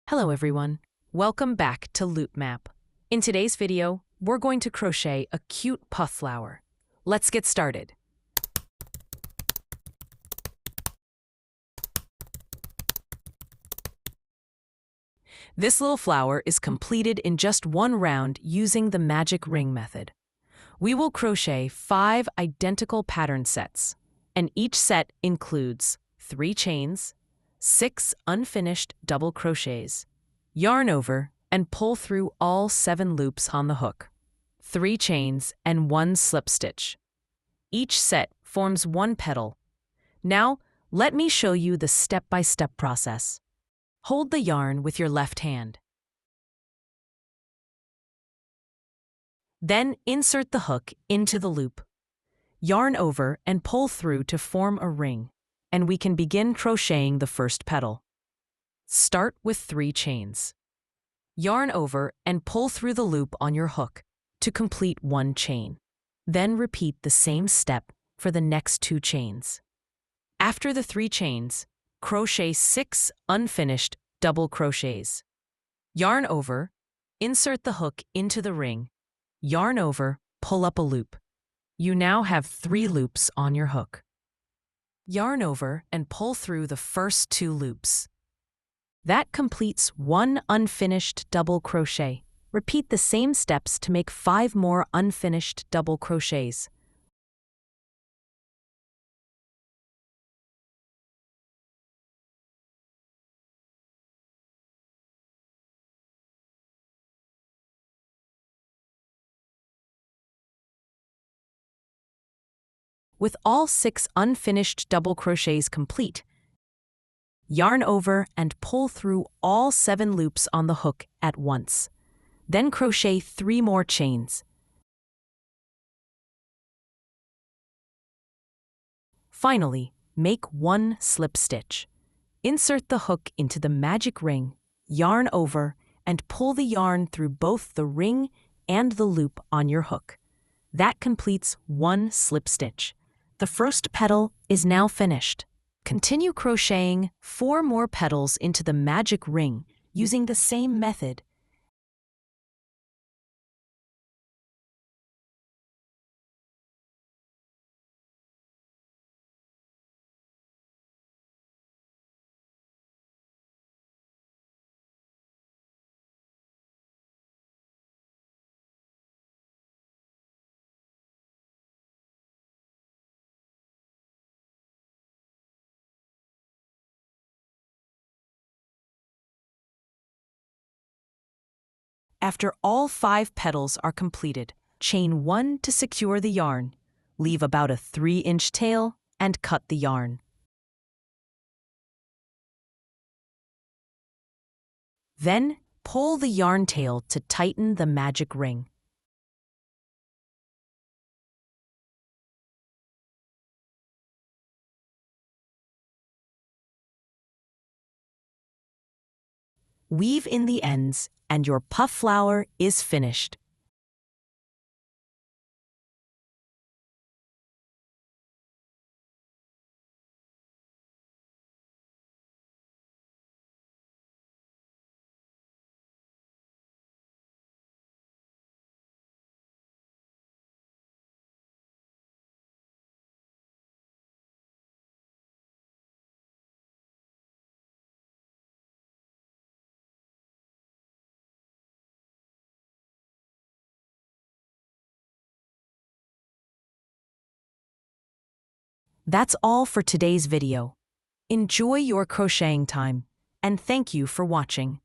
Hello everyone, welcome back to LoopMap. In today's video, we're going to crochet a cute puff flower. Let's get started. This little flower is completed in just one round using the magic ring method. We will crochet 5 identical pattern sets, and each set includes 3 chains, 6 unfinished double crochets, yarn over and pull through all 7 loops on the hook, 3 chains and 1 slip stitch. Each set forms 1 petal. Now, let me show you the step-by-step process. Hold the yarn with your left hand. Then insert the hook into the loop. Yarn over and pull through to form a ring, and we can begin crocheting the first petal. Start with 3 chains. Yarn over and pull through the loop on your hook to complete 1 chain. Then repeat the same step for the next 2 chains. After the 3 chains, crochet 6 unfinished double crochets. Yarn over, insert the hook into the ring, yarn over, pull up a loop. You now have 3 loops on your hook. Yarn over and pull through the first 2 loops. That completes 1 unfinished double crochet. Repeat the same steps to make 5 more unfinished double crochets. With all 6 unfinished double crochets complete, yarn over and pull through all 7 loops on the hook at once. Then crochet 3 more chains. Finally, make 1 slip stitch. Insert the hook into the magic ring, yarn over, and pull the yarn through both the ring and the loop on your hook. That completes 1 slip stitch. The first petal is now finished. Continue crocheting 4 more petals into the magic ring using the same method. After all 5 petals are completed, chain 1 to secure the yarn, leave about a 3-inch tail, and cut the yarn. Then, pull the yarn tail to tighten the magic ring. Weave in the ends, and your puff flower is finished. That's all for today's video. Enjoy your crocheting time, and thank you for watching.